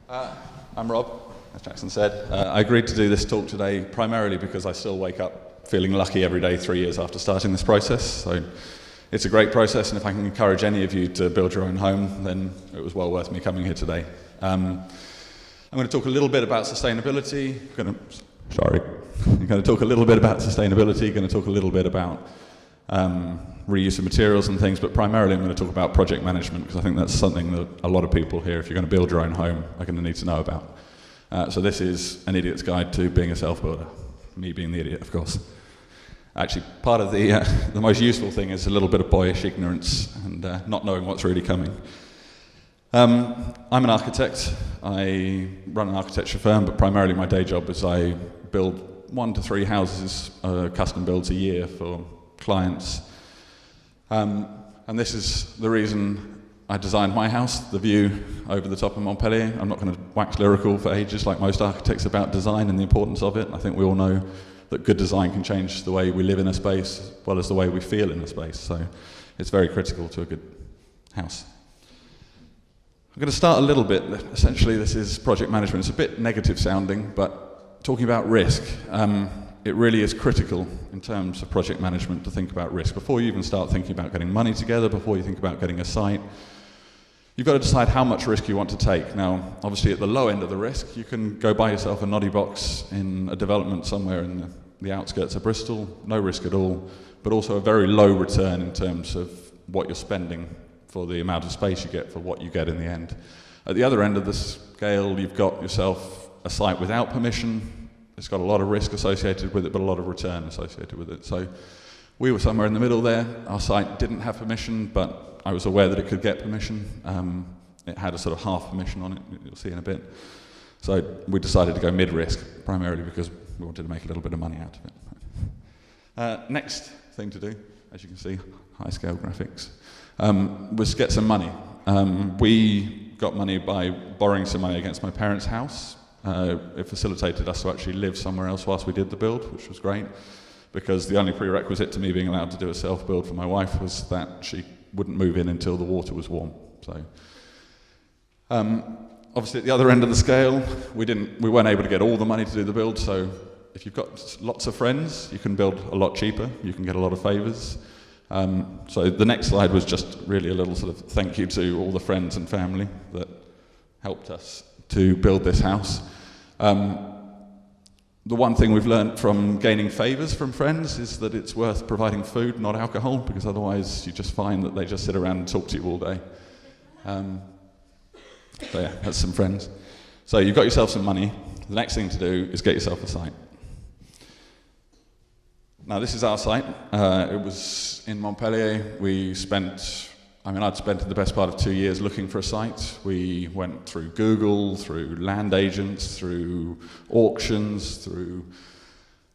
I'm Rob, as Jackson said. I agreed to do this talk today primarily because I still wake up feeling lucky every day 3 years after starting this process. So it's a great process, and if I can encourage any of you to build your own home, then it was well worth me coming here today. I'm going to talk a little bit about sustainability. I'm going to talk a little bit about sustainability, going to talk a little bit about reuse of materials and things, but primarily I'm going to talk about project management, because I think that's something that a lot of people here, if you're going to build your own home, are going to need to know about. So this is an idiot's guide to being a self-builder, me being the idiot, of course. Actually, part of the most useful thing is a little bit of boyish ignorance and not knowing what's really coming. I'm an architect. I run an architecture firm, but primarily my day job is I build 1 to 3 houses, custom builds a year for clients. And this is the reason I designed my house, the view over the top of Montpellier. I'm not going to wax lyrical for ages like most architects about design and the importance of it. I think we all know that good design can change the way we live in a space as well as the way we feel in a space. So it's very critical to a good house. I'm going to start a little bit. Essentially, this is project management. It's a bit negative sounding, but talking about risk. It really is critical in terms of project management to think about risk. Before you even start thinking about getting money together, before you think about getting a site, you've got to decide how much risk you want to take. Now, obviously at the low end of the risk, you can go buy yourself a noddy box in a development somewhere in the outskirts of Bristol, no risk at all, but also a very low return in terms of what you're spending for the amount of space you get for what you get in the end. At the other end of the scale, you've got yourself a site without permission. It's got a lot of risk associated with it, but a lot of return associated with it. So we were somewhere in the middle there. Our site didn't have permission, but I was aware that it could get permission. It had a sort of half permission on it, you'll see in a bit. So we decided to go mid-risk, primarily because we wanted to make a little bit of money out of it. Next thing to do, as you can see, high-scale graphics, was get some money. We got money by borrowing some money against my parents' house. It facilitated us to actually live somewhere else whilst we did the build, which was great, because the only prerequisite to me being allowed to do a self-build for my wife was that she wouldn't move in until the water was warm. So, obviously at the other end of the scale, we weren't able to get all the money to do the build, so if you've got lots of friends, you can build a lot cheaper, you can get a lot of favours. So the next slide was just really a little sort of thank you to all the friends and family that helped us to build this house. The one thing we've learned from gaining favours from friends is that it's worth providing food, not alcohol, because otherwise you just find that they just sit around and talk to you all day. So yeah, that's some friends. So you've got yourself some money. The next thing to do is get yourself a site. Now this is our site. It was in Montpellier. I'd spent the best part of 2 years looking for a site. We went through Google, through land agents, through auctions, through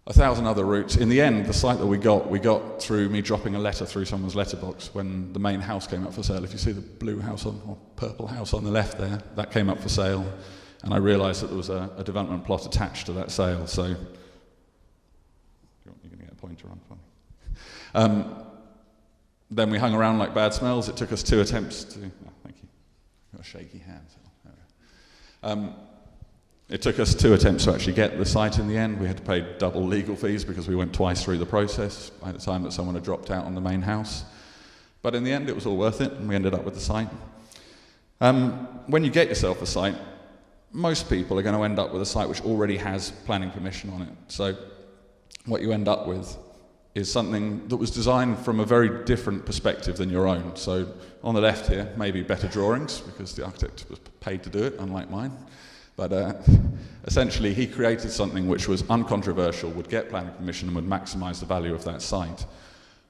1,000 other routes. In the end, the site that we got through me dropping a letter through someone's letterbox when the main house came up for sale. If you see the blue house or purple house on the left there, that came up for sale. And I realised that there was a development plot attached to that sale. So, you're going to get a pointer on for me. Then we hung around like bad smells. It took us 2 attempts to... Oh, thank you. I've got a shaky hand. It took us 2 attempts to actually get the site in the end. We had to pay double legal fees because we went twice through the process by the time that someone had dropped out on the main house. But in the end, it was all worth it, and we ended up with the site. When you get yourself a site, most people are going to end up with a site which already has planning permission on it. So what you end up with is something that was designed from a very different perspective than your own. So on the left here, maybe better drawings, because the architect was paid to do it, unlike mine. But essentially, he created something which was uncontroversial, would get planning permission, and would maximise the value of that site.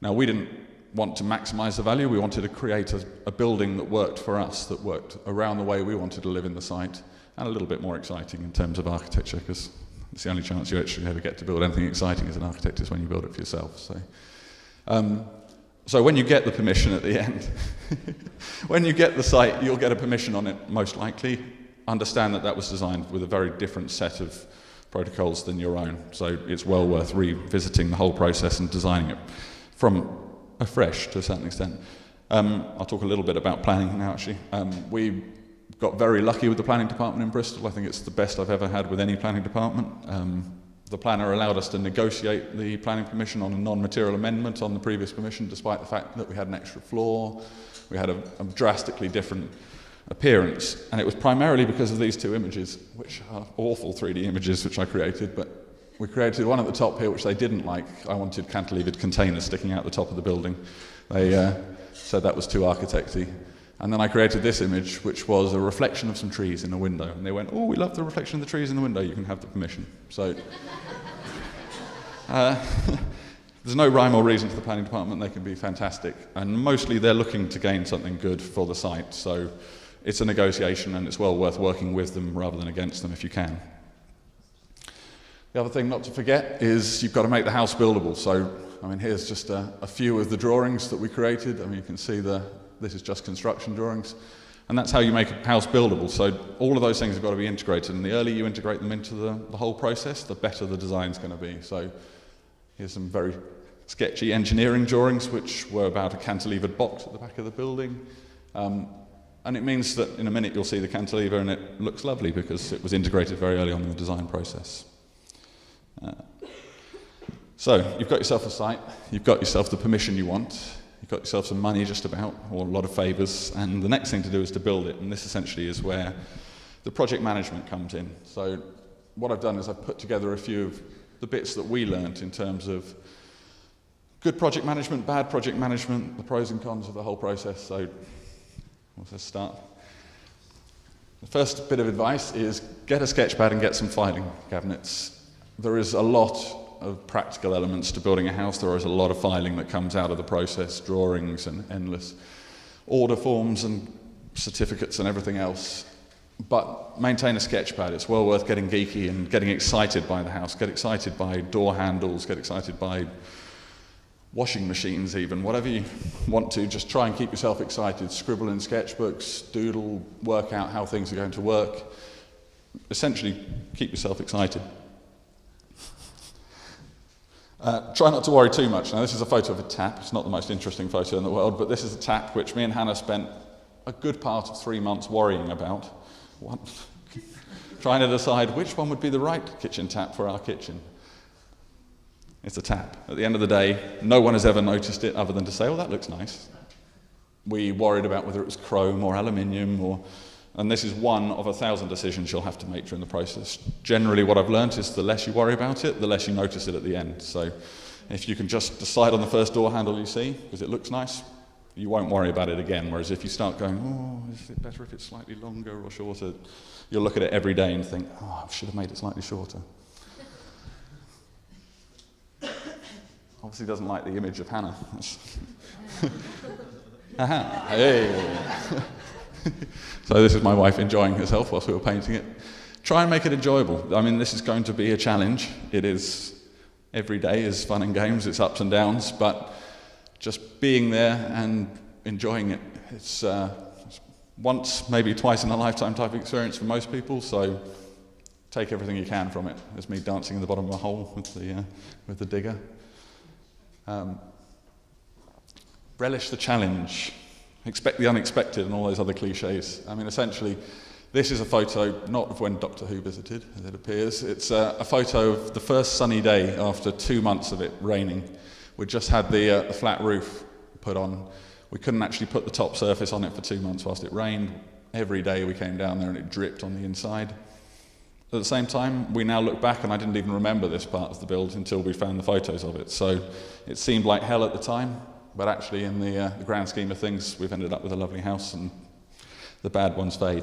Now, we didn't want to maximise the value. We wanted to create a building that worked for us, that worked around the way we wanted to live in the site, and a little bit more exciting in terms of architecture, because it's the only chance you actually ever get to build anything exciting as an architect is when you build it for yourself. So when you get the permission at the end, when you get the site, you'll get a permission on it, most likely. Understand that that was designed with a very different set of protocols than your own. So it's well worth revisiting the whole process and designing it from afresh to a certain extent. I'll talk a little bit about planning now, actually. We got very lucky with the planning department in Bristol. I think it's the best I've ever had with any planning department. The planner allowed us to negotiate the planning permission on a non-material amendment on the previous permission, despite the fact that we had an extra floor. We had a drastically different appearance, and it was primarily because of these two images, which are awful 3D images which I created, but we created one at the top here which they didn't like. I wanted cantilevered containers sticking out the top of the building. They said that was too architecty. And then I created this image, which was a reflection of some trees in a window. And they went, oh, we love the reflection of the trees in the window, you can have the permission. So there's no rhyme or reason to the planning department, they can be fantastic. And mostly they're looking to gain something good for the site. So it's a negotiation, and it's well worth working with them rather than against them if you can. The other thing not to forget is you've got to make the house buildable. So, I mean, here's just a few of the drawings that we created. I mean, you can see this is just construction drawings. And that's how you make a house buildable. So all of those things have got to be integrated. And the earlier you integrate them into the whole process, the better the design's going to be. So here's some very sketchy engineering drawings, which were about a cantilevered box at the back of the building. And it means that in a minute you'll see the cantilever and it looks lovely because it was integrated very early on in the design process. So you've got yourself a site, you've got yourself the permission you want, you've got yourself some money just about, or a lot of favours, and the next thing to do is to build it, and this essentially is where the project management comes in. So what I've done is I've put together a few of the bits that we learnt in terms of good project management, bad project management, the pros and cons of the whole process. So let's start. The first bit of advice is get a sketchpad and get some filing cabinets. There is a lot of practical elements to building a house. There is a lot of filing that comes out of the process, drawings and endless order forms and certificates and everything else. But maintain a sketchpad. It's well worth getting geeky and getting excited by the house. Get excited by door handles, get excited by washing machines even. Whatever you want to, just try and keep yourself excited. Scribble in sketchbooks, doodle, work out how things are going to work. Essentially, keep yourself excited. Try not to worry too much. Now, this is a photo of a tap. It's not the most interesting photo in the world, but this is a tap which me and Hannah spent a good part of 3 months worrying about. Trying to decide which one would be the right kitchen tap for our kitchen. It's a tap. At the end of the day, no one has ever noticed it other than to say, oh, that looks nice. We worried about whether it was chrome or aluminium, and this is one of 1,000 decisions you'll have to make during the process. Generally, what I've learned is the less you worry about it, the less you notice it at the end. So if you can just decide on the first door handle you see, because it looks nice, you won't worry about it again. Whereas if you start going, oh, is it better if it's slightly longer or shorter, you'll look at it every day and think, oh, I should have made it slightly shorter. Obviously doesn't like the image of Hannah. Aha. Hey. So this is my wife enjoying herself whilst we were painting it. Try and make it enjoyable. I mean, this is going to be a challenge. It is, every day is fun and games, it's ups and downs, but just being there and enjoying it. It's once, maybe twice in a lifetime type of experience for most people, so take everything you can from it. There's me dancing in the bottom of a hole with the digger. Relish the challenge. Expect the unexpected and all those other cliches. I mean, essentially, this is a photo, not of when Doctor Who visited, as it appears. It's a photo of the first sunny day after 2 months of it raining. We just had the flat roof put on. We couldn't actually put the top surface on it for 2 months whilst it rained. Every day we came down there and it dripped on the inside. At the same time, we now look back and I didn't even remember this part of the build until we found the photos of it. So it seemed like hell at the time. But actually, in the grand scheme of things, we've ended up with a lovely house and the bad ones fade.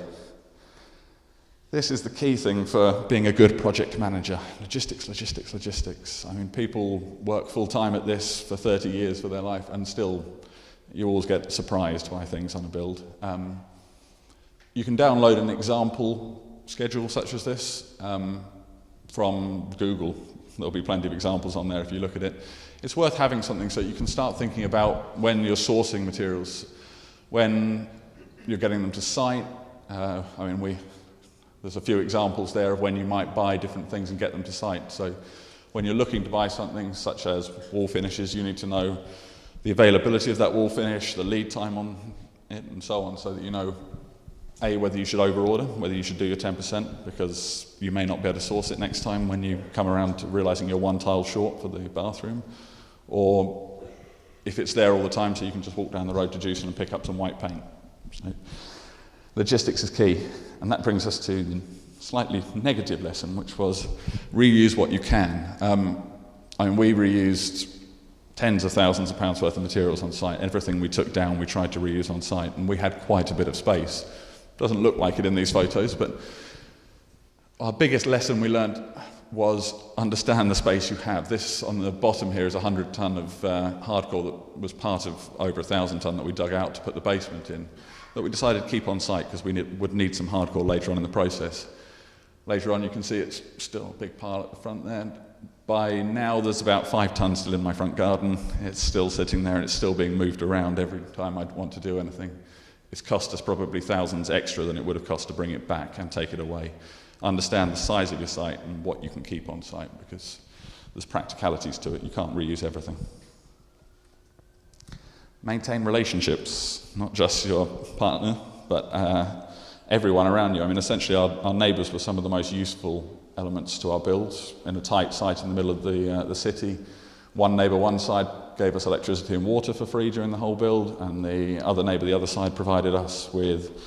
This is the key thing for being a good project manager. Logistics, logistics, logistics. I mean, people work full-time at this for 30 years for their life, and still you always get surprised by things on a build. You can download an example schedule such as this from Google. There'll be plenty of examples on there if you look at it. It's worth having something so you can start thinking about when you're sourcing materials, when you're getting them to site. There's a few examples there of when you might buy different things and get them to site. So when you're looking to buy something such as wall finishes, you need to know the availability of that wall finish, the lead time on it, and so on, so that you know whether you should overorder, whether you should do your 10%, because you may not be able to source it next time when you come around to realising you're one tile short for the bathroom, or if it's there all the time so you can just walk down the road to Jewson and pick up some white paint. So, logistics is key, and that brings us to the slightly negative lesson, which was reuse what you can. We reused tens of thousands of pounds worth of materials on site. Everything we took down we tried to reuse on site, and we had quite a bit of space. Doesn't look like it in these photos, but our biggest lesson we learned was understand the space you have. This on the bottom here is 100 tonne of hardcore that was part of over 1,000 tonne that we dug out to put the basement in, that we decided to keep on site because we would need some hardcore later on in the process. Later on you can see it's still a big pile at the front there. By now there's about 5 tonnes still in my front garden. It's still sitting there and it's still being moved around every time I'd want to do anything. It's cost us probably thousands extra than it would have cost to bring it back and take it away. Understand the size of your site and what you can keep on site, because there's practicalities to it. You can't reuse everything. Maintain relationships, not just your partner, but everyone around you. Essentially our neighbours were some of the most useful elements to our builds. In a tight site in the middle of the city, one neighbour one side gave us electricity and water for free during the whole build, and the other neighbour the other side provided us with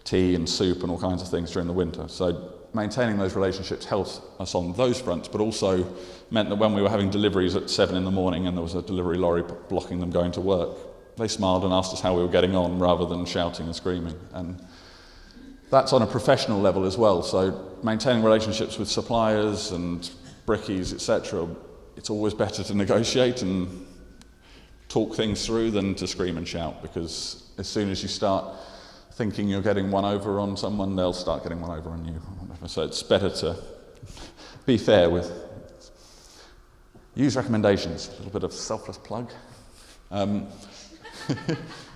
tea and soup and all kinds of things during the winter. So maintaining those relationships helped us on those fronts, but also meant that when we were having deliveries at 7 in the morning and there was a delivery lorry blocking them going to work, they smiled and asked us how we were getting on rather than shouting and screaming. And that's on a professional level as well. So maintaining relationships with suppliers and brickies, etc., it's always better to negotiate and talk things through than to scream and shout, because as soon as you start thinking you're getting one over on someone, they'll start getting one over on you. So it's better to be fair with. Use recommendations, a little bit of selfless plug.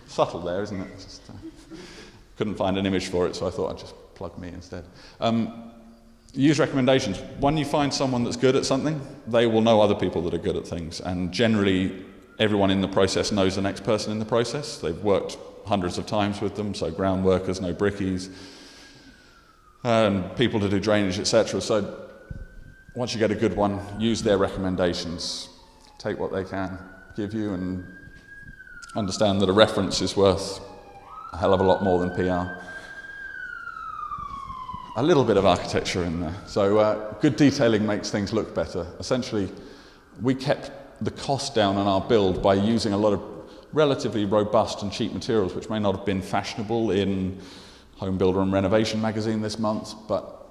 Subtle there, isn't it? Just, couldn't find an image for it, so I thought I'd just plug me instead. Use recommendations. When you find someone that's good at something, they will know other people that are good at things, and generally everyone in the process knows the next person in the process. They've worked hundreds of times with them, so ground workers know brickies, and people to do drainage, etc. So once you get a good one, use their recommendations. Take what they can give you and understand that a reference is worth a hell of a lot more than PR. A little bit of architecture in there. So good detailing makes things look better. Essentially, we kept the cost down on our build by using a lot of relatively robust and cheap materials, which may not have been fashionable in Home Builder and Renovation magazine this month, but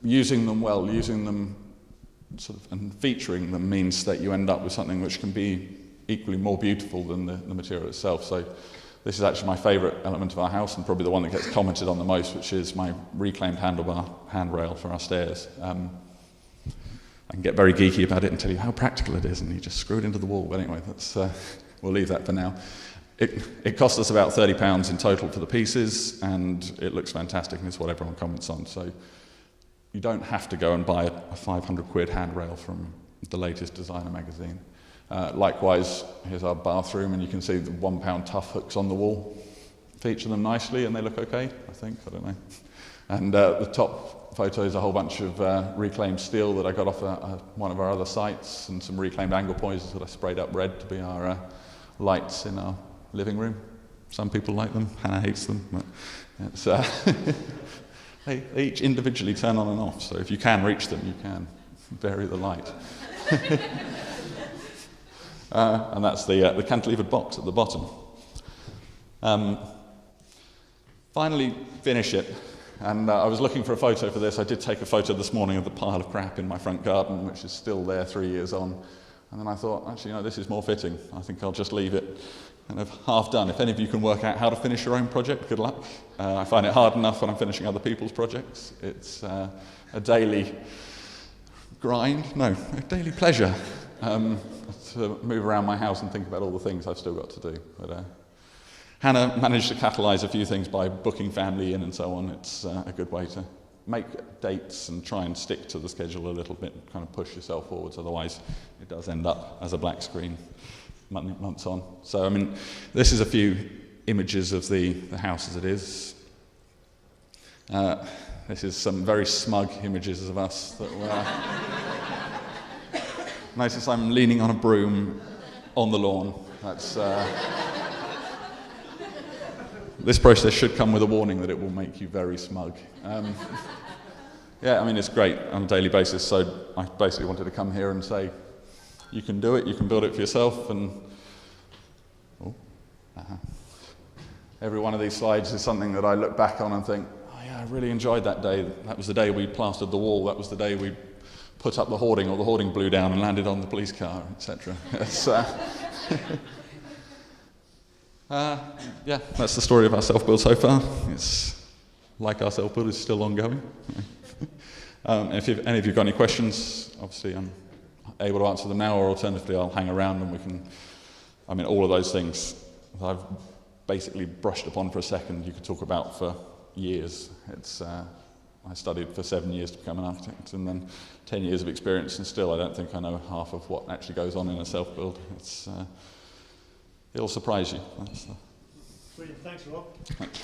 using them well, using them and featuring them means that you end up with something which can be equally more beautiful than the material itself. So this is actually my favourite element of our house, and probably the one that gets commented on the most, which is my reclaimed handlebar handrail for our stairs. I can get very geeky about it and tell you how practical it is, and you just screw it into the wall. But anyway, we'll leave that for now. It cost us about £30 in total for the pieces, and it looks fantastic, and it's what everyone comments on. So you don't have to go and buy a 500 quid handrail from the latest designer magazine. Likewise, here's our bathroom, and you can see the £1 tough hooks on the wall. Feature them nicely, and they look okay, I think, I don't know. And the top photo is a whole bunch of reclaimed steel that I got off one of our other sites, and some reclaimed angle pointers that I sprayed up red to be our lights in our living room. Some people like them, Hannah hates them, but it's, they each individually turn on and off, so if you can reach them, you can vary the light. And that's the cantilevered box at the bottom. Finally, finish it. And I was looking for a photo for this. I did take a photo this morning of the pile of crap in my front garden, which is still there 3 years on. And then I thought, actually, this is more fitting. I think I'll just leave it kind of half done. If any of you can work out how to finish your own project, good luck. I find it hard enough when I'm finishing other people's projects. It's a daily grind, no, a daily pleasure to move around my house and think about all the things I've still got to do. But Hannah managed to catalyse a few things by booking family in and so on. It's a good way to make dates and try and stick to the schedule a little bit, kind of push yourself forwards, otherwise it does end up as a black screen months on. So, this is a few images of the house as it is. This is some very smug images of us that were... Notice I'm leaning on a broom on the lawn. That's... This process should come with a warning that it will make you very smug. Yeah, I mean, it's great on a daily basis, so I basically wanted to come here and say, you can do it, you can build it for yourself, and every one of these slides is something that I look back on and think, oh yeah, I really enjoyed that day. That was the day we plastered the wall, that was the day we put up the hoarding, or the hoarding blew down and landed on the police car, etc. Yeah, that's the story of our self-build so far. It's like our self-build is still ongoing. If any of you have got any questions, obviously I'm able to answer them now, or alternatively I'll hang around and we can, I mean, all of those things I've basically brushed upon for a second, you could talk about for years. It's, I studied for 7 years to become an architect, and then 10 years of experience, and still I don't think I know half of what actually goes on in a self-build. It's, it'll surprise you. Brilliant, thanks Rob. Thanks.